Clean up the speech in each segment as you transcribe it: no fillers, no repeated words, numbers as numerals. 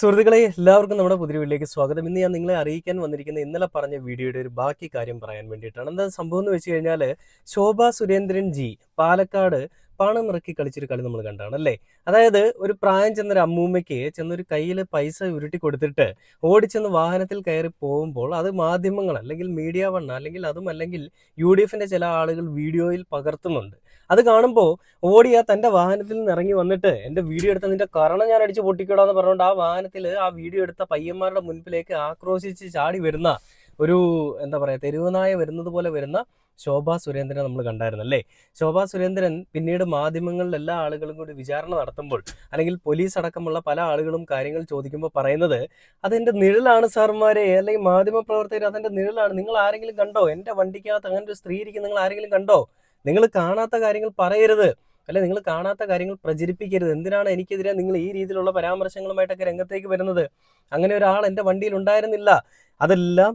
സുഹൃത്തുക്കളെ എല്ലാവർക്കും നമ്മുടെ പുതിയ വീട്ടിലേക്ക് സ്വാഗതം. ഇന്ന് ഞാൻ നിങ്ങളെ അറിയിക്കാൻ വന്നിരിക്കുന്ന ഇന്നലെ പറഞ്ഞ വീഡിയോയുടെ ഒരു ബാക്കി കാര്യം പറയാൻ വേണ്ടിയിട്ടാണ്. എന്താ സംഭവം എന്ന് വെച്ച് കഴിഞ്ഞാൽ, ശോഭാ സുരേന്ദ്രൻ ജി പാലക്കാട് പണമിറക്കി കളിച്ചൊരു കളി നമ്മൾ കണ്ടാണ് അല്ലേ. അതായത് ഒരു പ്രായം ചെന്നൊരു അമ്മൂമ്മയ്ക്ക് ചെന്നൊരു കയ്യിൽ പൈസ ഉരുട്ടി കൊടുത്തിട്ട് ഓടിച്ചെന്ന് വാഹനത്തിൽ കയറി പോകുമ്പോൾ അത് മാധ്യമങ്ങൾ അല്ലെങ്കിൽ മീഡിയ വൺ അല്ലെങ്കിൽ അതും അല്ലെങ്കിൽ UDFന്റെ ചില ആളുകൾ വീഡിയോയിൽ പകർത്തുന്നുണ്ട്. അത് കാണുമ്പോൾ ഓടിയ തന്റെ വാഹനത്തിൽ നിന്ന് ഇറങ്ങി വന്നിട്ട് എന്റെ വീഡിയോ എടുത്ത നിന്റെ കരണം ഞാൻ അടിച്ച് പൊട്ടിക്കോടാന്ന് പറഞ്ഞുകൊണ്ട് ആ വാഹനത്തിൽ ആ വീഡിയോ എടുത്ത പയ്യന്മാരുടെ മുൻപിലേക്ക് ആക്രോശിച്ച് ചാടി വരുന്ന ഒരു എന്താ പറയാ തെരുവ് നായ വരുന്നത് പോലെ വരുന്ന ശോഭാ സുരേന്ദ്രനെ നമ്മൾ കണ്ടായിരുന്നു അല്ലേ. ശോഭാ സുരേന്ദ്രൻ പിന്നീട് മാധ്യമങ്ങളിൽ എല്ലാ ആളുകളും കൂടി വിചാരണ നടത്തുമ്പോൾ അല്ലെങ്കിൽ പോലീസ് അടക്കമുള്ള പല ആളുകളും കാര്യങ്ങൾ ചോദിക്കുമ്പോൾ പറയുന്നത് അതെന്റെ നിഴലാണ് സാർമാരെ, അല്ലെങ്കിൽ മാധ്യമ പ്രവർത്തകർ അതെന്റെ നിഴലാണ്, നിങ്ങൾ ആരെങ്കിലും കണ്ടോ, എന്റെ വണ്ടിക്കകത്ത് അങ്ങനെ ഒരു സ്ത്രീ ഇരിക്കും, നിങ്ങൾ ആരെങ്കിലും കണ്ടോ, നിങ്ങൾ കാണാത്ത കാര്യങ്ങൾ പറയരുത്, അല്ലെ നിങ്ങൾ കാണാത്ത കാര്യങ്ങൾ പ്രചരിപ്പിക്കരുത്, എന്തിനാണ് എനിക്കെതിരെ നിങ്ങൾ ഈ രീതിയിലുള്ള പരാമർശങ്ങളുമായിട്ടൊക്കെ രംഗത്തേക്ക് വരുന്നത്, അങ്ങനെ ഒരാൾ എൻ്റെ വണ്ടിയിൽ ഉണ്ടായിരുന്നില്ല. അതെല്ലാം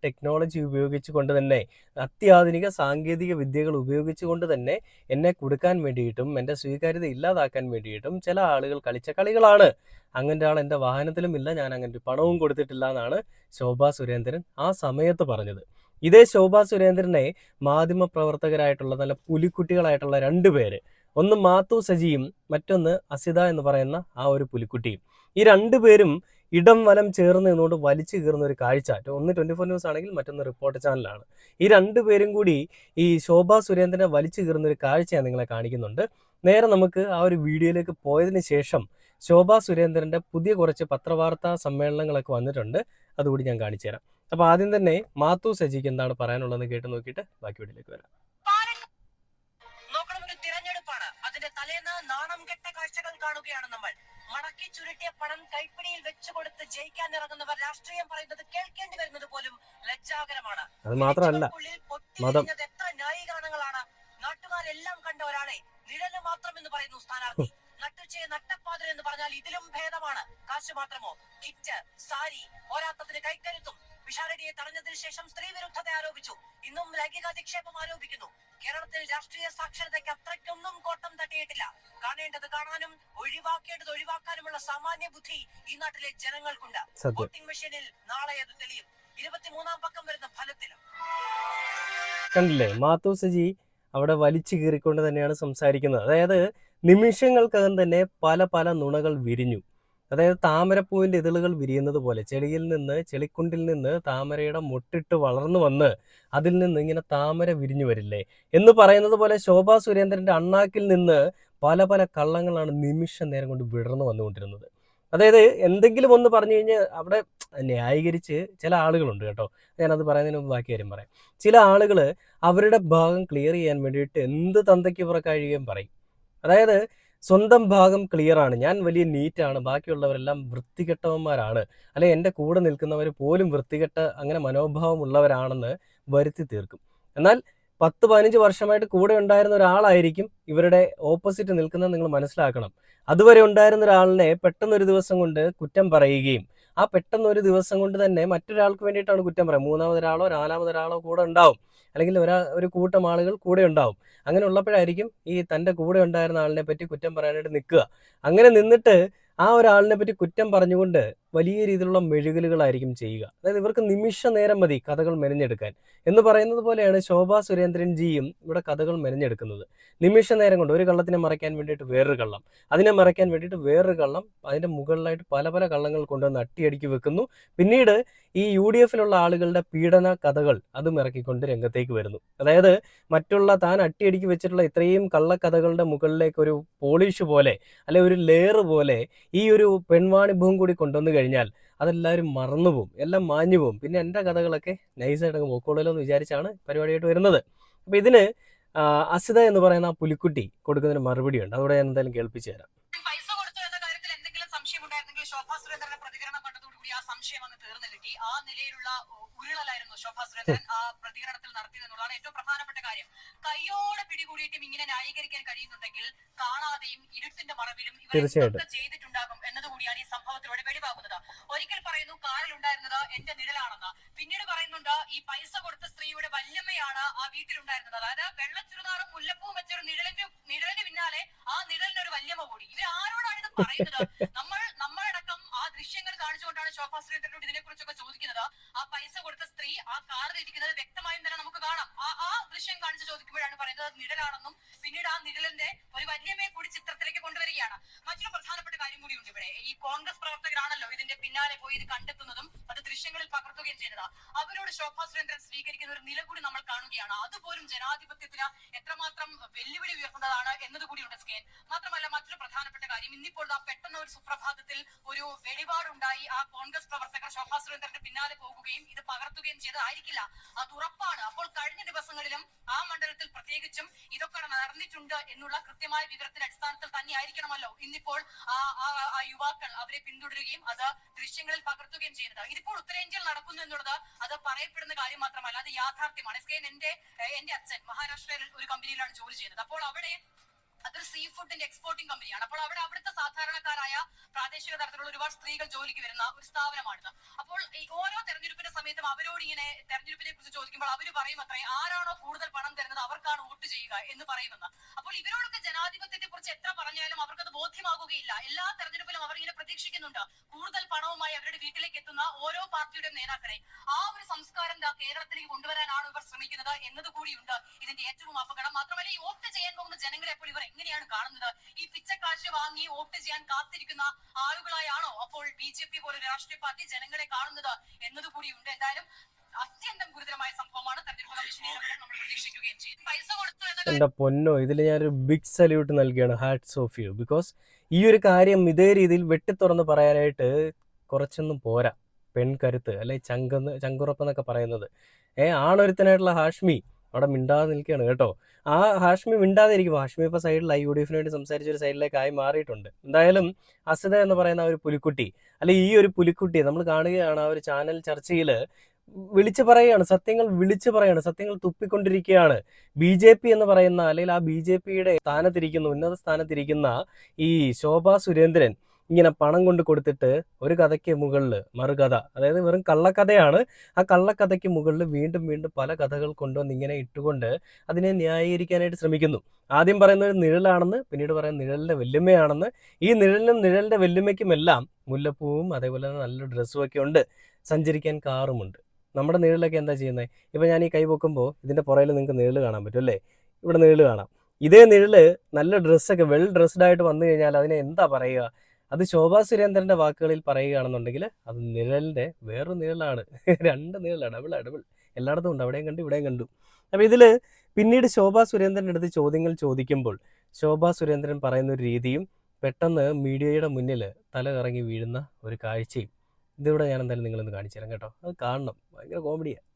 ടെക്നോളജി ഉപയോഗിച്ചുകൊണ്ട് തന്നെ, അത്യാധുനിക സാങ്കേതിക വിദ്യകൾ ഉപയോഗിച്ചുകൊണ്ട് തന്നെ എന്നെ കൊടുക്കാൻ വേണ്ടിയിട്ടും എൻ്റെ സ്വീകാര്യത ഇല്ലാതാക്കാൻ വേണ്ടിയിട്ടും ചില ആളുകൾ കളിച്ച കളികളാണ്. അങ്ങനെ ഒരാൾ എൻ്റെ വാഹനത്തിലും ഇല്ല, ഞാൻ അങ്ങനെ ഒരു പണവും കൊടുത്തിട്ടില്ല എന്നാണ് ശോഭാ സുരേന്ദ്രൻ ആ സമയത്ത് പറഞ്ഞത്. ഇതേ ശോഭാ സുരേന്ദ്രനെ മാധ്യമ പ്രവർത്തകരായിട്ടുള്ള നല്ല പുലിക്കുട്ടികളായിട്ടുള്ള രണ്ടുപേര്, ഒന്ന് മാത്തു സജിയും മറ്റൊന്ന് അസിത എന്ന് പറയുന്ന ആ ഒരു പുലിക്കുട്ടിയും, ഈ രണ്ടുപേരും ഇടം വലം ചേർന്ന് നിന്നുകൊണ്ട് വലിച്ചു കീറുന്ന ഒരു കാഴ്ച, ഒന്ന് 24 ന്യൂസ് ആണെങ്കിൽ മറ്റൊന്ന് റിപ്പോർട്ടർ ചാനലാണ്. ഈ രണ്ടുപേരും കൂടി ഈ ശോഭാ സുരേന്ദ്രനെ വലിച്ചു കീറുന്ന ഒരു കാഴ്ച ഞാൻ നിങ്ങളെ കാണിക്കുന്നുണ്ട്. നേരെ നമുക്ക് ആ ഒരു വീഡിയോയിലേക്ക് പോയതിനു ശേഷം ശോഭാ സുരേന്ദ്രന്റെ പുതിയ കുറച്ച് പത്രവാർത്താ സമ്മേളനങ്ങളൊക്കെ വന്നിട്ടുണ്ട്, അതുകൂടി ഞാൻ കാണിച്ചു തരാം. അപ്പൊ ആദ്യം തന്നെ മാത്തു സജിക്ക് എന്താണ് പറയാനുള്ളതെന്ന് കേട്ട് നോക്കിയിട്ട് ബാക്കി വീട്ടിലേക്ക് വരാം. തിരഞ്ഞെടുപ്പാണ്, അതിന്റെ തലേന്ന് നാണം കെട്ട കാഴ്ചകൾ കാണുകയാണ് നമ്മൾ. മടക്കി ചുരുട്ടിയ പണം കൈപ്പിടിയിൽ വെച്ചു കൊടുത്ത് ജയിക്കാൻ ഇറങ്ങുന്നവർ രാഷ്ട്രീയം പറയുന്നത് കേൾക്കേണ്ടി വരുന്നത് പോലും ലജ്ജാകരമാണ്. അത് മാത്രമല്ല, മതം എത്ര ന്യായീകരണങ്ങളാണ്. നാട്ടുകാരെല്ലാം കണ്ട ഒരാളെ നിഴല് മാത്രം എന്ന് പറയുന്നു സ്ഥാനാർത്ഥി. നട്ടുച്ചയെ നട്ടപ്പാതിര എന്ന് പറഞ്ഞാൽ ഇതിലും ഭേദമാണ്. കാശ് മാത്രമോ, കിറ്റ്, സാരി, പോരാത്തത്തിന് കൈക്കരുത്തും. പിഷാരടിയെ തടഞ്ഞതിനു ശേഷം സ്ത്രീ വിരുദ്ധത ആരോപിച്ചു. ഇന്നും ലൈംഗികാധിക്ഷേപം ആരോപിക്കുന്നു. കേരളത്തിൽ രാഷ്ട്രീയ സാക്ഷരതയ്ക്ക് അത്രയ്ക്കൊന്നും കോട്ടം തട്ടിയിട്ടില്ല. കാണേണ്ടത് കാണാനും ഒഴിവാക്കേണ്ടത് ഒഴിവാക്കാനുമുള്ള സാമാന്യ ബുദ്ധി ഈ നാട്ടിലെ ജനങ്ങൾക്കുണ്ട്. വോട്ടിംഗ് മെഷീനിൽ നാളെ അത് തെളിയും. 23-ാം പക്കം വരുന്ന ഫലത്തിലും കണ്ടില്ലേ, മാത്തു സജി അവിടെ വലിച്ചു കീറിക്കൊണ്ട് തന്നെയാണ് സംസാരിക്കുന്നത്. അതായത് നിമിഷങ്ങൾക്കകം തന്നെ പല പല നുണകൾ വിരിഞ്ഞു. അതായത് താമരപ്പൂവിന്റെ ഇതളുകൾ വിരിയുന്നത് പോലെ ചെളിയിൽ നിന്ന്, ചെളിക്കുണ്ടിൽ നിന്ന് താമരയുടെ മൊട്ടിട്ട് വളർന്നു വന്ന് അതിൽ നിന്ന് ഇങ്ങനെ താമര വിരിഞ്ഞു വരില്ലേ എന്ന് പറയുന്നത് പോലെ ശോഭാ സുരേന്ദ്രന്റെ അണ്ണാക്കിൽ നിന്ന് പല പല കള്ളങ്ങളാണ് നിമിഷ നേരം കൊണ്ട് വിടർന്നു വന്നുകൊണ്ടിരുന്നത്. അതായത് എന്തെങ്കിലും ഒന്ന് പറഞ്ഞു കഴിഞ്ഞാൽ അവിടെ ന്യായീകരിച്ച് ചില ആളുകളുണ്ട് കേട്ടോ. ഞാനത് പറയുന്നതിന് മുമ്പ് ബാക്കി കാര്യം പറയാം. ചില ആളുകൾ അവരുടെ ഭാഗം ക്ലിയർ ചെയ്യാൻ വേണ്ടിയിട്ട് എന്ത് തന്തയ്ക്ക് പുറക്കാഴുകയും പറയും. അതായത് സ്വന്തം ഭാഗം ക്ലിയർ ആണ്, ഞാൻ വലിയ നീറ്റാണ്, ബാക്കിയുള്ളവരെല്ലാം വൃത്തികെട്ടവന്മാരാണ്, അല്ലെ എൻ്റെ കൂടെ നിൽക്കുന്നവർ പോലും വൃത്തികെട്ട അങ്ങനെ മനോഭാവമുള്ളവരാണെന്ന് വരുത്തി തീർക്കും. എന്നാൽ 10-15 വർഷമായിട്ട് കൂടെ ഉണ്ടായിരുന്ന ഒരാളായിരിക്കും ഇവരുടെ ഓപ്പോസിറ്റ് നിൽക്കുന്നത്, നിങ്ങൾ മനസ്സിലാക്കണം. അതുവരെ ഉണ്ടായിരുന്ന ഒരാളിനെ പെട്ടെന്നൊരു ദിവസം കൊണ്ട് കുറ്റം പറയുകയും ആ പെട്ടെന്നൊരു ദിവസം കൊണ്ട് തന്നെ മറ്റൊരാൾക്ക് വേണ്ടിയിട്ടാണ് കുറ്റം പറയാം. മൂന്നാമതൊരാളോ നാലാമതൊരാളോ കൂടെ ഉണ്ടാവും, അല്ലെങ്കിൽ ഒരു കൂട്ടം ആളുകൾ കൂടെ ഉണ്ടാവും. അങ്ങനെ ഉള്ളപ്പോഴായിരിക്കും ഈ തൻ്റെ കൂടെ ഉണ്ടായിരുന്ന ആളിനെ പറ്റി കുറ്റം പറയാനായിട്ട് നിൽക്കുക. അങ്ങനെ നിന്നിട്ട് ആ ഒരാളിനെ പറ്റി കുറ്റം പറഞ്ഞുകൊണ്ട് വലിയ രീതിയിലുള്ള മെഴുകലുകളായിരിക്കും ചെയ്യുക. അതായത് ഇവർക്ക് നിമിഷ നേരം മതി കഥകൾ മെനഞ്ഞെടുക്കാൻ എന്ന് പറയുന്നത് പോലെയാണ് ശോഭാ സുരേന്ദ്രൻ ജിയും ഇവിടെ കഥകൾ മെനഞ്ഞെടുക്കുന്നത്. നിമിഷ നേരം കൊണ്ട് ഒരു കള്ളത്തിനെ മറയ്ക്കാൻ വേണ്ടിയിട്ട് വേറൊരു കള്ളം, അതിനെ മറയ്ക്കാൻ വേണ്ടിയിട്ട് വേറൊരു കള്ളം, അതിൻ്റെ മുകളിലായിട്ട് പല പല കള്ളങ്ങൾ കൊണ്ടുവന്ന് അട്ടിയടിക്കി വെക്കുന്നു. പിന്നീട് ഈ UDFിലുള്ള ആളുകളുടെ പീഡന കഥകൾ അതും ഇറക്കിക്കൊണ്ട് രംഗത്തേക്ക് വരുന്നു. അതായത് മറ്റുള്ള താൻ അട്ടിയടിക്കി വെച്ചിട്ടുള്ള ഇത്രയും കള്ളക്കഥകളുടെ മുകളിലേക്ക് ഒരു പോളിഷ് പോലെ, അല്ലെ ഒരു ലെയർ പോലെ ഈ ഒരു പെൺവാണിഭവും കൂടി കൊണ്ടുവന്നു കഴിഞ്ഞാൽ അതെല്ലാവരും മറന്നുപോകും, എല്ലാം മാഞ്ഞു പോകും. പിന്നെ എൻ്റെ കഥകളൊക്കെ നൈസായിട്ട് അങ്ങ് പോക്കോളല്ലോ എന്ന് വിചാരിച്ചാണ് പരിപാടിയായിട്ട് വരുന്നത്. അപ്പോൾ ഇതിന് അസിത എന്ന് പറയുന്ന ആ പുലിക്കുട്ടി കൊടുക്കുന്നതിന് മറുപടിയുണ്ട്, അതോടെ ഞാൻ എന്തായാലും കേൾപ്പിച്ചു തരാം. പൈസ കൊടുത്തു എന്ന കാര്യത്തിൽ എന്തെങ്കിലും സംശയം ഉണ്ടായിരുന്നെങ്കിൽ ശോഭാ സുരേന്ദ്രന്റെ പ്രതികരണം കണ്ടതോടുകൂടി ആ സംശയം അങ്ങ് തീർന്നു കിട്ടി. ആ നിലയിലുള്ള ഉരുളലായിരുന്നു ശോഭാ സുരേന്ദ്രൻ ആ പ്രതികരണത്തിൽ നടത്തിയതെന്നുള്ളതാണ് ഏറ്റവും പ്രധാനപ്പെട്ട കാര്യം. കയ്യോടെ പിടികൂടിയിട്ടും ഇങ്ങനെ ന്യായീകരിക്കാൻ കഴിയുന്നുണ്ടെങ്കിൽ കാണാതെയും ഇരുട്ടിന്റെ മറവിലും ഇവർ ചെയ്തിട്ടുണ്ടാകും എന്നതുകൂടിയാണ് ഈ സംഭവത്തിലൂടെ വെളിവാകുന്നത്. ഒരിക്കൽ പറയുന്നു കാറിലുണ്ടായിരുന്നത് എന്റെ നിഴലാണെന്ന്, പിന്നീട് പറയുന്നുണ്ട് ഈ പൈസ കൊടുത്ത സ്ത്രീയുടെ വല്യമ്മയാണ് ആ വീട്ടിലുണ്ടായിരുന്നത്. അതായത് വെള്ള ചുരിദാറും മുല്ലപ്പൂവും വെച്ചൊരു നിഴലിന് പിന്നാലെ ആ നിഴലിനൊരു വല്യമ്മ കൂടി. ഇവർ ആരോടാണ് ഇത് പറയുന്നത്? നമ്മളടക്കം ആ ദൃശ്യങ്ങൾ ശോഭാ സുരേന്ദ്രനോട് ഇതിനെക്കുറിച്ചൊക്കെ ചോദിക്കുന്നത്. ആ പൈസ കൊടുത്ത സ്ത്രീ ആ കാറിൽ ഇരിക്കുന്നത് വ്യക്തമായും തന്നെ നമുക്ക് കാണാം. ആ ദൃശ്യം കാണിച്ച് ചോദിക്കുമ്പോഴാണ് പറയുന്നത് നിഴലാണെന്നും പിന്നീട് ആ നിഴലിന്റെ ഒരു വല്യമ്മയെ കൂടി ചിത്രത്തിലേക്ക് കൊണ്ടുവരികയാണ്. മറ്റൊരു പ്രധാനപ്പെട്ട കാര്യം കൂടിയുണ്ട് ഇവിടെ. ഈ കോൺഗ്രസ് പ്രവർത്തകരാണല്ലോ ഇതിന്റെ പിന്നാലെ പോയി ഇത് കണ്ടെത്തുന്നതും അത് ദൃശ്യങ്ങളിൽ പകർത്തുകയും ചെയ്യുന്നത്. അവരോട് ശോഭാ സുരേന്ദ്രൻ സ്വീകരിക്കുന്ന ഒരു നില കൂടി നമ്മൾ കാണുകയാണ്. അതുപോലും ജനാധിപത്യത്തിന് എത്രമാത്രം വെല്ലുവിളി ഉയർത്തുന്നതാണ് എന്നതുകൂടിയുണ്ട് സ്കേൻ. മാത്രമല്ല മറ്റൊരു പ്രധാനപ്പെട്ട കാര്യം, ഇന്നിപ്പോൾ പെട്ടെന്ന് ഒരു സുപ്രഭാതത്തിൽ ഒരു വെളിപാടുണ്ടായി. ആ കോൺഗ്രസ് പ്രവർത്തകർ ശോഭാ സുരേന്ദ്രന്റെ പിന്നാലെ പോകുകയും ഇത് പകർത്തുകയും ചെയ്തതായിരിക്കില്ല, അത് ഉറപ്പാണ്. അപ്പോൾ കഴിഞ്ഞ ദിവസങ്ങളിലും ആ മണ്ഡലത്തിൽ പ്രത്യേകിച്ചും ഇതൊക്കെ നടന്നിട്ടുണ്ട് എന്നുള്ള കൃത്യമായ വിവരത്തിന്റെ അടിസ്ഥാനത്തിൽ തന്നെ ആയിരിക്കണമല്ലോ ഇന്നിപ്പോൾ ആ യുവാക്കൾ അവരെ പിന്തുടരുകയും അത് ദൃശ്യങ്ങളിൽ പകർത്തുകയും ചെയ്യുന്നത്. ഇതിപ്പോൾ ഉത്തരേന്ത്യയിൽ നടക്കുന്നു എന്നുള്ളത് അത് പറയപ്പെടുന്ന കാര്യം മാത്രമല്ല, അത് യാഥാർത്ഥ്യമാണ്. എന്റെ അച്ഛൻ മഹാരാഷ്ട്രയിൽ ഒരു കമ്പനിയിലാണ് ജോലി ചെയ്യുന്നത്. അപ്പോൾ അവിടെ അതൊരു സീ ഫുഡിന്റെ എക്സ്പോർട്ടിംഗ് കമ്പനിയാണ്. അപ്പോൾ അവിടുത്തെ സാധാരണക്കാരായ പ്രാദേശിക തലത്തിലുള്ള ഒരുപാട് സ്ത്രീകൾ ജോലിക്ക് വരുന്ന ഒരു സ്ഥാപനമാണിത്. അപ്പോൾ ഈ ഓരോ തെരഞ്ഞെടുപ്പിന്റെ സമയത്തും അവരോട് ഇങ്ങനെ തെരഞ്ഞെടുപ്പിനെ കുറിച്ച് ചോദിക്കുമ്പോൾ അവർ പറയും അത്രേ, ആരാണോ കൂടുതൽ പണം തരുന്നത് അവർക്കാണ് വോട്ട് ചെയ്യുക എന്ന് പറയുമെന്ന്. അപ്പോൾ ഇവരോടൊക്കെ ജനാധിപത്യത്തെ കുറിച്ച് എത്ര പറഞ്ഞാലും അവർക്കത് ബോധ്യമാകുകയില്ല. എല്ലാ തെരഞ്ഞെടുപ്പിലും അവർ ഇങ്ങനെ പ്രതീക്ഷിക്കുന്നുണ്ട് കൂടുതൽ പണവുമായി അവരുടെ വീട്ടിലേക്ക് എത്തുന്ന ഓരോ പാർട്ടിയുടെയും നേതാക്കളെ. ആ ഒരു സംസ്കാരം കേരളത്തിലേക്ക് കൊണ്ടുവരാനാണ് ഇവർ ശ്രമിക്കുന്നത് എന്നത് കൂടിയുണ്ട് ഇതിന്റെ ഏറ്റവും അപകടം. മാത്രമല്ല ഈ വോട്ട് ചെയ്യാൻ പോകുന്ന ജനങ്ങളെ അപ്പോൾ ഇവർ എങ്ങനെയാണ് കാണുന്നത്? ഈ പിച്ചക്കാശ് വാങ്ങി വോട്ട് ചെയ്യാൻ കാത്തിരിക്കുന്ന ആളുകളായാണോ അപ്പോൾ BJP പോലെ രാഷ്ട്രീയ പാർട്ടി ജനങ്ങളെ കാണുന്നത് എന്നത് കൂടിയുണ്ട്. എന്തായാലും അത്യന്തം ഗുരുതരമായ സംഭവമാണ്. തെരഞ്ഞെടുപ്പ് കമ്മീഷനെ നമ്മൾ പ്രതീക്ഷിക്കുകയും ചെയ്യും. പൈസ കൊടുത്തു എന്നത് എന്റെ പൊന്നോ, ഇതിൽ ഞാനൊരു ബിഗ് സല്യൂട്ട് നൽകുകയാണ്. Hats off you. ബിക്കോസ് ഈ ഒരു കാര്യം ഇതേ രീതിയിൽ വെട്ടിത്തുറന്ന് പറയാനായിട്ട് കുറച്ചൊന്നും പോരാ. പെൺകരുത്ത് അല്ലെ ചങ്കുറപ്പെന്നൊക്കെ പറയുന്നത്. ആണൊരുത്തനായിട്ടുള്ള ഹാഷ്മി അവിടെ മിണ്ടാതെ നിൽക്കുകയാണ് കേട്ടോ. ആ ഹാഷ്മി മിണ്ടാതെ ഇരിക്കും. ഹാഷ്മി ഇപ്പോൾ സൈഡിലായി UDF വേണ്ടി സംസാരിച്ച ഒരു സൈഡിലേക്കായി മാറിയിട്ടുണ്ട്. എന്തായാലും അസിത എന്ന് പറയുന്ന ആ ഒരു പുലിക്കുട്ടി, അല്ലെ ഈ ഒരു പുലിക്കുട്ടി നമ്മൾ കാണുകയാണ്. ആ ഒരു ചാനൽ ചർച്ചയിൽ വിളിച്ചു പറയുകയാണ്, സത്യങ്ങൾ വിളിച്ചു പറയാണ്, സത്യങ്ങൾ തുപ്പിക്കൊണ്ടിരിക്കുകയാണ്. BJP എന്ന് പറയുന്ന അല്ലെങ്കിൽ ആ BJPയുടെ സ്ഥാനത്തിരിക്കുന്ന ഉന്നത സ്ഥാനത്തിരിക്കുന്ന ഈ ശോഭാ സുരേന്ദ്രൻ ഇങ്ങനെ പണം കൊണ്ട് കൊടുത്തിട്ട് ഒരു കഥയ്ക്ക് മുകളിൽ മറുകഥ, അതായത് വെറും കള്ളക്കഥയാണ്. ആ കള്ളക്കഥയ്ക്ക് മുകളിൽ വീണ്ടും വീണ്ടും പല കഥകൾ കൊണ്ടുവന്ന് ഇങ്ങനെ ഇട്ടുകൊണ്ട് അതിനെ ന്യായീകരിക്കാനായിട്ട് ശ്രമിക്കുന്നു. ആദ്യം പറയുന്നത് നിഴലാണെന്ന്, പിന്നീട് പറയുന്നത് നിഴലിൻ്റെ വെല്ലുമ്മയാണെന്ന്. ഈ നിഴലിനും നിഴലിൻ്റെ വെല്ലുമ്മയ്ക്കുമെല്ലാം മുല്ലപ്പൂവും അതേപോലെ തന്നെ നല്ല ഡ്രസ്സും ഒക്കെ ഉണ്ട്, സഞ്ചരിക്കാൻ കാറുമുണ്ട്. നമ്മുടെ നിഴലൊക്കെ എന്താ ചെയ്യുന്നത്? ഇപ്പം ഞാൻ ഈ കൈ പൊക്കുമ്പോൾ ഇതിൻ്റെ പുറയിൽ നിങ്ങൾക്ക് നിഴൽ കാണാൻ പറ്റും അല്ലേ? ഇവിടെ നിഴൽ കാണാം. ഇതേ നിഴൽ നല്ല ഡ്രസ്സൊക്കെ വെൽ ഡ്രസ്ഡ് ആയിട്ട് വന്നു കഴിഞ്ഞാൽ അതിനെ എന്താ പറയുക? അത് ശോഭാ സുരേന്ദ്രൻ്റെ വാക്കുകളിൽ പറയുകയാണെന്നുണ്ടെങ്കിൽ അത് നിഴലിൻ്റെ വേറൊരു നിഴലാണ്. രണ്ട് നിഴലാണ്, ഡബിൾ. എല്ലായിടത്തും ഉണ്ട്, അവിടെയും കണ്ടു ഇവിടെയും കണ്ടു. അപ്പോൾ ഇതിൽ പിന്നീട് ശോഭാ സുരേന്ദ്രൻ്റെ അടുത്ത് ചോദ്യങ്ങൾ ചോദിക്കുമ്പോൾ ശോഭാ സുരേന്ദ്രൻ പറയുന്ന ഒരു രീതിയും പെട്ടെന്ന് മീഡിയയുടെ മുന്നിൽ തല കറങ്ങി വീഴുന്ന ഒരു കാഴ്ചയും ഇതിവിടെ ഞാൻ എന്തായാലും നിങ്ങളൊന്ന് കാണിച്ചു തരാം കേട്ടോ. അത് കാണണം, ഭയങ്കര കോമഡിയാണ്.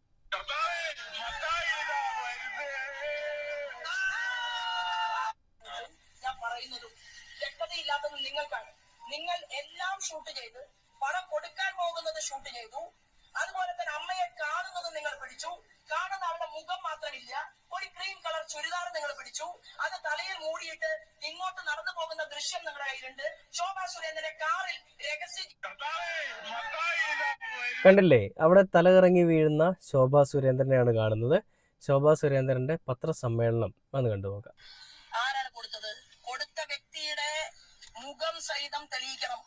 ഞാൻ പറയുന്നതും വ്യക്തതയില്ലാത്തതും നിങ്ങൾക്കാണ്. നിങ്ങൾ എല്ലാം ഷൂട്ട് ചെയ്ത് പണം കൊടുക്കാൻ പോകുന്നത് ഷൂട്ട് ചെയ്തു. അതുപോലെ തന്നെ അമ്മയെ കാണുന്നത് നിങ്ങൾ പിടിച്ചു. കാണുന്ന അവളുടെ മുഖം മാത്രമില്ല, ഒരു ക്രീം കളർ ചുരിദാർ നിങ്ങൾ പിടിച്ചു. അത് തലയിൽ മൂടിയിട്ട് ഇങ്ങോട്ട് നടന്നു പോകുന്ന ദൃശ്യം നിങ്ങളുടെ കയ്യിലുണ്ട്. ശോഭാ സുരേന്ദ്രന്റെ കാറിൽ രഹസ്യ കണ്ടില്ലേ? അവിടെ തലകറങ്ങി വീഴുന്ന ശോഭാ സുരേന്ദ്രനെയാണ് കാണുന്നത്. ശോഭാ സുരേന്ദ്രന്റെ പത്രസമ്മേളനം വന്ന് കണ്ടു നോക്കാം. ആരാണ് കൊടുത്തത്? കൊടുത്ത വ്യക്തിയുടെ മുഖം സഹിതം തെളിയിക്കണം.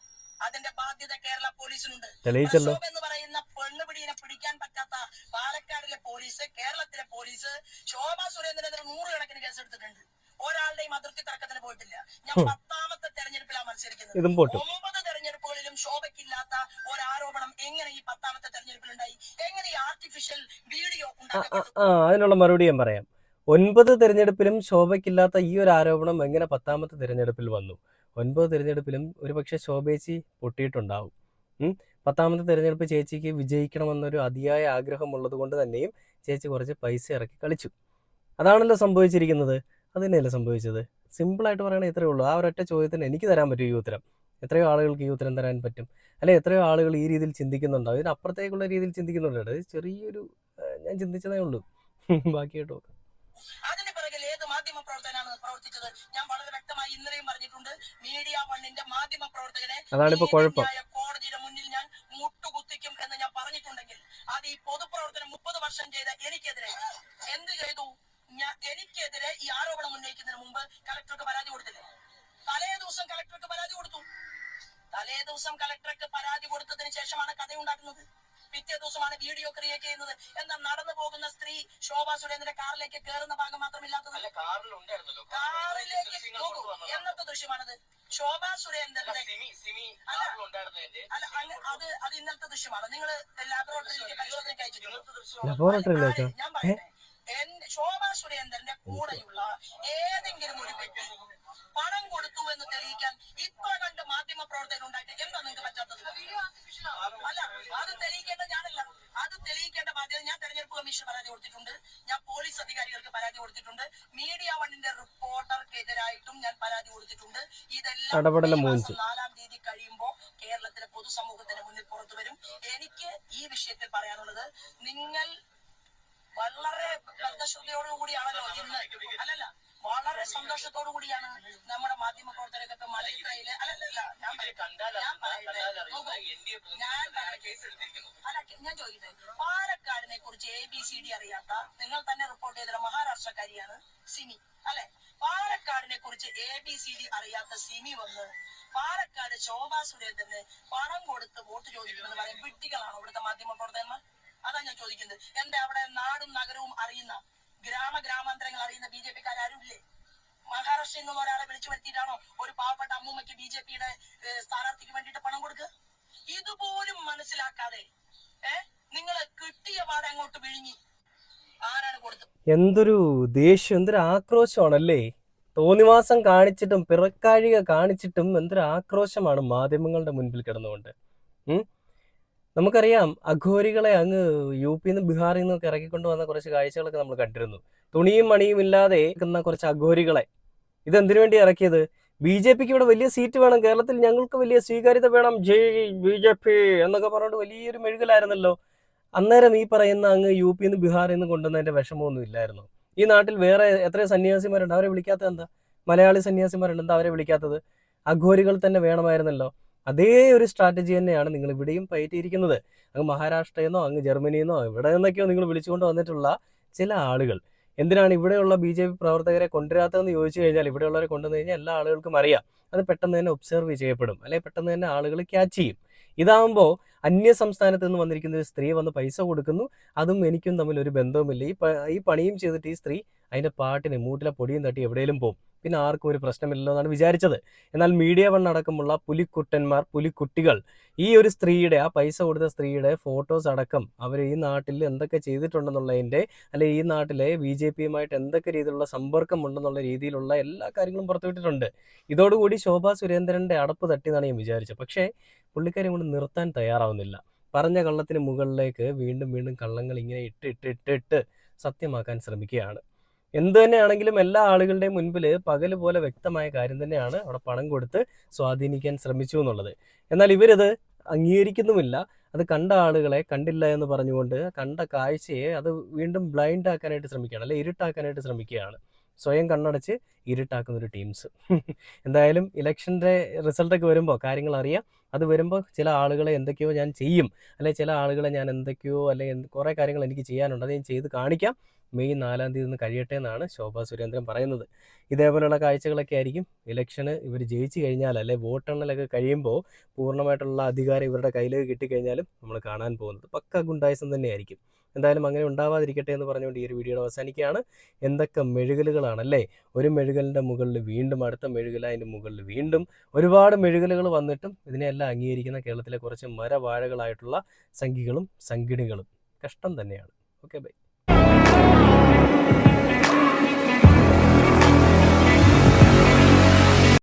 അതിന്റെ ബാധ്യത കേരള പോലീസിനുണ്ട്. തെളിയിച്ചല്ലോ എന്ന് പറയുന്ന പെണ്ണുപിടിയെ പിടിക്കാൻ പറ്റാത്ത പാലക്കാടിലെ പോലീസ്, കേരളത്തിലെ പോലീസ് ശോഭാ സുരേന്ദ്രനെതിരെ 100 കണക്കിന് കേസെടുത്തിട്ടുണ്ട്. ഒരാളുടെയും അതിർത്തി തർക്കത്തിന് പോയിട്ടില്ല. ഞാൻ 10ാമത്തെ തെരഞ്ഞെടുപ്പിലാണ് മത്സരിക്കുന്നത്. 9 തെരഞ്ഞെടുപ്പുകളിലും ശോഭയ്ക്കില്ലാത്ത ഒരാരോപണം എങ്ങനെ ഈ 10ാമത്തെ തെരഞ്ഞെടുപ്പിൽ ഉണ്ടായി? എങ്ങനെ ഈ ആർട്ടിഫിഷ്യൽ വീഡിയോ ഉണ്ടാക്കപ്പെട്ടു? അതിനുള്ള മറുപടി ഞാൻ പറയാം. 9 തെരഞ്ഞെടുപ്പിലും ശോഭയ്ക്കില്ലാത്ത ഈ ഒരു ആരോപണം എങ്ങനെ 10ാമത്തെ തെരഞ്ഞെടുപ്പിൽ വന്നു? 9 തെരഞ്ഞെടുപ്പിലും ഒരുപക്ഷെ ശോഭേച്ചി പൊട്ടിയിട്ടുണ്ടാവും. 10ാമത്തെ തെരഞ്ഞെടുപ്പ് ചേച്ചിക്ക് വിജയിക്കണമെന്നൊരു അതിയായ ആഗ്രഹമുള്ളത് കൊണ്ട് തന്നെയും ചേച്ചി കുറച്ച് പൈസ ഇറക്കി കളിച്ചു. അതാണല്ലോ സംഭവിച്ചിരിക്കുന്നത്. അത് തന്നെയല്ലേ സംഭവിച്ചത്. സിമ്പിളായിട്ട് പറയണേ ഇത്രയേ ഉള്ളൂ. ആ ഒരൊറ്റ ചോദ്യത്തിന് എനിക്ക് തരാൻ പറ്റും ഈ ഉത്തരം. എത്രയോ ആളുകൾക്ക് ഈ ഉത്തരം തരാൻ പറ്റും, അല്ലെ? എത്രയോ ആളുകൾ ഈ രീതിയിൽ ചിന്തിക്കുന്നുണ്ടാവും, ഇതിനപ്പുറത്തേക്കുള്ള രീതിയിൽ ചിന്തിക്കുന്നുണ്ട്. അത് ചെറിയൊരു ഞാൻ ചിന്തിച്ചതേ ഉള്ളൂ. ബാക്കിയായിട്ട് നോക്കാം. അതിന് പിറകിൽ ഏത് മാധ്യമ പ്രവർത്തകനാണ് പ്രവർത്തിച്ചത്? ഞാൻ വളരെ വ്യക്തമായി ഇന്നലെയും പറഞ്ഞിട്ടുണ്ട്. മീഡിയ വണ്ണിന്റെ മാധ്യമ പ്രവർത്തകനെ അതാണിപ്പോ കുഴപ്പം. കോടതിയുടെ മുന്നിൽ ഞാൻ മുട്ടുകുത്തിക്കും എന്ന് ഞാൻ പറഞ്ഞിട്ടുണ്ടെങ്കിൽ അത് ഈ പൊതുപ്രവർത്തനം 30 വർഷം ചെയ്ത എനിക്കെതിരെ എന്ത് ചെയ്തു? എനിക്കെതിരെ ഈ ആരോപണം ഉന്നയിക്കുന്നതിന് മുമ്പ് കളക്ടർക്ക് പരാതി കൊടുത്തില്ലേ? തലേ ദിവസം കളക്ടർക്ക് പരാതി കൊടുത്തു. തലേ ദിവസം കളക്ടർക്ക് പരാതി കൊടുത്തതിന് ശേഷമാണ് കഥ ഉണ്ടാക്കുന്നത്. പിറ്റേ ദിവസമാണ് വീഡിയോ ക്രിയേറ്റ് ചെയ്യുന്നത്. എന്താ നടന്നു പോകുന്ന സ്ത്രീ ശോഭാ സുരേന്ദ്രന്റെ കാറിലേക്ക് കയറുന്ന ഭാഗം മാത്രമില്ലാത്തത്? കാറിലേക്ക് എന്നത്തെ ദൃശ്യമാണത്? ശോഭാ സുരേന്ദ്രന്റെ അത് ഇന്നത്തെ ദൃശ്യമാണ്. നിങ്ങൾ ലാബോറട്ടറിയിലേക്ക് പരിശോധനയ്ക്ക് അയച്ചിട്ടുണ്ട്. ഞാൻ പറയട്ടെ, ശോഭാ സുരേന്ദ്രന്റെ കൂടെയുള്ള ഏതെങ്കിലും ഒരു വ്യക്തി പണം കൊടുത്തു എന്ന് തെളിയിക്കാൻ ഇത്ര കണ്ട് മാധ്യമ പ്രവർത്തകർ ഉണ്ടായിട്ട് എന്താ നിങ്ങൾക്ക് പറ്റാത്തത്? അല്ല, അത് തെളിയിക്കേണ്ട ഞാനല്ല, അത് തെളിയിക്കേണ്ട ബാധ്യത ഞാൻ തെരഞ്ഞെടുപ്പ് കമ്മീഷൻ പരാതി കൊടുത്തിട്ടുണ്ട്, ഞാൻ പോലീസ് അധികാരികൾക്ക് പരാതി കൊടുത്തിട്ടുണ്ട്, മീഡിയ വണ്ണിന്റെ റിപ്പോർട്ടർക്കെതിരായിട്ടും ഞാൻ പരാതി കൊടുത്തിട്ടുണ്ട്. ഇതെല്ലാം 4-ാം തീയതി കഴിയുമ്പോ കേരളത്തിലെ പൊതുസമൂഹത്തിന് മുന്നിൽ പുറത്തു വരും. എനിക്ക് ഈ വിഷയത്തിൽ പറയാനുള്ളത്, നിങ്ങൾ വളരെ ശ്രദ്ധയോടുകൂടിയാണല്ലോ ഇന്ന്, അല്ലല്ല വളരെ സന്തോഷത്തോടു കൂടിയാണ് നമ്മുടെ മാധ്യമ പ്രവർത്തകരൊക്കെ മലയിലെ ഞാൻ ചോദിക്കട്ടെ, പാലക്കാടിനെ കുറിച്ച് ABCD അറിയാത്ത നിങ്ങൾ തന്നെ റിപ്പോർട്ട് ചെയ്ത മഹാരാഷ്ട്രക്കാരിയാണ് സിമി, അല്ലെ? പാലക്കാടിനെ കുറിച്ച് ABCD അറിയാത്ത സിമി വന്ന് പാലക്കാട് ശോഭാ സുരേന്ദ്രന് പണം കൊടുത്ത് വോട്ട് ചോദിക്കുമെന്ന് പറയും വിഡ്ഢികളാണോ ഇവിടുത്തെ മാധ്യമ പ്രവർത്തകന്മാർ? അതാ ഞാൻ ചോദിക്കുന്നത്. എന്റെ അവിടെ നാടും നഗരവും അറിയുന്ന, ഗ്രാമാന്തരങ്ങൾ അറിയുന്ന BJP-ക്കാരും ഇല്ലേ? മഹാരാഷ്ട്രയിൽ നിന്ന് ഒരാളെ വിളിച്ചു വരുത്തിയിട്ടാണോ ഒരു പാവപ്പെട്ട അമ്മൂമ്മയ്ക്ക് BJP-യുടെ സ്ഥാനാർത്ഥിക്ക് വേണ്ടിയിട്ട് പണം കൊടുക്കുക? ഇതുപോലും മനസ്സിലാക്കാതെ നിങ്ങൾ കിട്ടിയ പാടെ അങ്ങോട്ട് വിഴുങ്ങി. ആരാണ് കൊടുത്തത്? എന്തൊരു ദേഷ്യം, എന്തൊരു ആക്രോശമാണല്ലേ! തോന്നിവാസം കാണിച്ചിട്ടും പിറക്കാഴിക കാണിച്ചിട്ടും എന്തൊരു ആക്രോശമാണ് മാധ്യമങ്ങളുടെ മുൻപിൽ കിടന്നുകൊണ്ട്. നമുക്കറിയാം, അഘോരികളെ അങ്ങ് UP നിന്ന് ബീഹാറിൽ നിന്നൊക്കെ ഇറക്കിക്കൊണ്ട് വന്ന കുറച്ച് കാഴ്ചകളൊക്കെ നമ്മൾ കണ്ടിരുന്നു. തുണിയും മണിയും ഇല്ലാതെ നിൽക്കുന്ന കുറച്ച് അഘോരികളെ ഇതെന്തിനു വേണ്ടി ഇറക്കിയത്? BJP-ക്ക് ഇവിടെ വലിയ സീറ്റ് വേണം, കേരളത്തിൽ ഞങ്ങൾക്ക് വലിയ സ്വീകാര്യത വേണം, ജയ് BJP എന്നൊക്കെ പറഞ്ഞുകൊണ്ട് വലിയൊരു മെഴുകലായിരുന്നല്ലോ. അന്നേരം ഈ പറയുന്ന അങ്ങ് UP നിന്ന് ബീഹാറിൽ നിന്ന് കൊണ്ടുവന്നതിന്റെ വിഷമമൊന്നും ഇല്ലായിരുന്നു. ഈ നാട്ടിൽ വേറെ എത്ര സന്യാസിമാരുണ്ട്, അവരെ വിളിക്കാത്തത് എന്താ? മലയാളി സന്യാസിമാരുണ്ട്, എന്താ അവരെ വിളിക്കാത്തത്? അഘോരികൾ തന്നെ വേണമായിരുന്നല്ലോ. അതേ ഒരു സ്ട്രാറ്റജി തന്നെയാണ് നിങ്ങൾ ഇവിടെയും പയറ്റിയിരിക്കുന്നത്. അങ്ങ് മഹാരാഷ്ട്രയിൽ നിന്നോ അങ്ങ് ജർമ്മനിയിൽ നിന്നോ ഇവിടെ നിന്നൊക്കെയോ നിങ്ങൾ വിളിച്ചുകൊണ്ട് വന്നിട്ടുള്ള ചില ആളുകൾ എന്തിനാണ് ഇവിടെയുള്ള BJP പ്രവർത്തകരെ കൊണ്ടുവരാത്തതെന്ന് ചോദിച്ചു കഴിഞ്ഞാൽ, ഇവിടെയുള്ളവരെ കൊണ്ടുവന്നു കഴിഞ്ഞാൽ എല്ലാ ആളുകൾക്കും അറിയാം, അത് പെട്ടെന്ന് തന്നെ ഒബ്സർവ് ചെയ്യപ്പെടും, അല്ലെങ്കിൽ പെട്ടെന്ന് തന്നെ ആളുകൾ ക്യാച്ച് ചെയ്യും. ഇതാകുമ്പോൾ അന്യ സംസ്ഥാനത്ത് നിന്ന് വന്നിരിക്കുന്ന ഒരു സ്ത്രീ വന്ന് പൈസ കൊടുക്കുന്നു, അതും എനിക്കും തമ്മിൽ ഒരു ബന്ധവുമില്ല, ഈ പണിയും ചെയ്തിട്ട് ഈ സ്ത്രീ അതിൻ്റെ പാട്ടിന് മൂട്ടിലെ പൊടിയും തട്ടി എവിടെയെങ്കിലും പോകും, പിന്നെ ആർക്കും ഒരു പ്രശ്നമില്ലല്ലോ എന്നാണ് വിചാരിച്ചത്. എന്നാൽ മീഡിയ വൺ അടക്കമുള്ള പുലിക്കുട്ടന്മാർ, പുലിക്കുട്ടികൾ ഈ ഒരു സ്ത്രീയുടെ, ആ പൈസ കൊടുത്ത സ്ത്രീയുടെ ഫോട്ടോസ് അടക്കം അവർ ഈ നാട്ടിൽ എന്തൊക്കെ ചെയ്തിട്ടുണ്ടെന്നുള്ളതിൻ്റെ, അല്ലെങ്കിൽ ഈ നാട്ടിലെ BJP-യുമായിട്ട് എന്തൊക്കെ രീതിയിലുള്ള സമ്പർക്കം ഉണ്ടെന്നുള്ള രീതിയിലുള്ള എല്ലാ കാര്യങ്ങളും പുറത്തുവിട്ടിട്ടുണ്ട്. ഇതോടുകൂടി ശോഭാ സുരേന്ദ്രൻ്റെ അടപ്പ് തട്ടിയെന്നാണ് ഞാൻ വിചാരിച്ചത്. പക്ഷേ പുള്ളിക്കാരി കൊണ്ട് നിർത്താൻ തയ്യാറാവുന്നില്ല. പറഞ്ഞ കള്ളത്തിന് മുകളിലേക്ക് വീണ്ടും വീണ്ടും കള്ളങ്ങൾ ഇങ്ങനെ ഇട്ട് സത്യമാക്കാൻ ശ്രമിക്കുകയാണ്. എന്ത് തന്നെയാണെങ്കിലും എല്ലാ ആളുകളുടെയും മുൻപിൽ പകല് പോലെ വ്യക്തമായ കാര്യം തന്നെയാണ്, അവിടെ പണം കൊടുത്ത് സ്വാധീനിക്കാൻ ശ്രമിച്ചു എന്നുള്ളത്. എന്നാൽ ഇവരത് അംഗീകരിക്കുന്നുമില്ല. അത് കണ്ട ആളുകളെ കണ്ടില്ല എന്ന് പറഞ്ഞുകൊണ്ട് കണ്ട കാഴ്ചയെ അത് വീണ്ടും ബ്ലൈൻഡ് ആക്കാനായിട്ട് ശ്രമിക്കുകയാണ്, അല്ലെ ഇരുട്ടാക്കാനായിട്ട് ശ്രമിക്കുകയാണ്. സ്വയം കണ്ണടച്ച് ഇരുട്ടാക്കുന്ന ഒരു ടീംസ്. എന്തായാലും ഇലക്ഷൻ്റെ റിസൾട്ടൊക്കെ വരുമ്പോൾ കാര്യങ്ങൾ അറിയാം. അത് വരുമ്പോൾ ചില ആളുകളെ എന്തൊക്കെയോ ഞാൻ ചെയ്യും, അല്ലെങ്കിൽ ചില ആളുകളെ ഞാൻ എന്തൊക്കെയോ, അല്ലെങ്കിൽ കുറേ കാര്യങ്ങൾ എനിക്ക് ചെയ്യാനുണ്ട്, അത് ഞാൻ ചെയ്ത് കാണിക്കാം. മെയ് 4-ാം തീയതി നിന്ന് കഴിയട്ടെ എന്നാണ് ശോഭാ സുരേന്ദ്രൻ പറയുന്നത്. ഇതേപോലെയുള്ള കാഴ്ചകളൊക്കെ ആയിരിക്കും ഇലക്ഷന് ഇവർ ജയിച്ചു കഴിഞ്ഞാൽ, അല്ലെ വോട്ടെണ്ണലൊക്കെ കഴിയുമ്പോൾ പൂർണ്ണമായിട്ടുള്ള അധികാരം ഇവരുടെ കയ്യിലേക്ക് കിട്ടിക്കഴിഞ്ഞാലും നമ്മൾ കാണാൻ പോകുന്നത് പക്ക ഗുണ്ടായിസം തന്നെയായിരിക്കും. എന്തായാലും അങ്ങനെ ഉണ്ടാവാതിരിക്കട്ടെ എന്ന് പറഞ്ഞുകൊണ്ട് ഈ ഒരു വീഡിയോ അവസാനിക്കുകയാണ്. എന്തൊക്കെ മെഴുകലുകളാണല്ലേ! ഒരു മെഴുകലിൻ്റെ മുകളിൽ വീണ്ടും അടുത്ത മെഴുകൽ, അതിൻ്റെ മുകളിൽ വീണ്ടും ഒരുപാട് മെഴുകലുകൾ വന്നിട്ടും ഇതിനെയെല്ലാം അംഗീകരിക്കുന്ന കേരളത്തിലെ കുറച്ച് മരവാഴകളായിട്ടുള്ള സംഘികളും സംഘിണികളും. കഷ്ടം തന്നെയാണ്. Okay, by.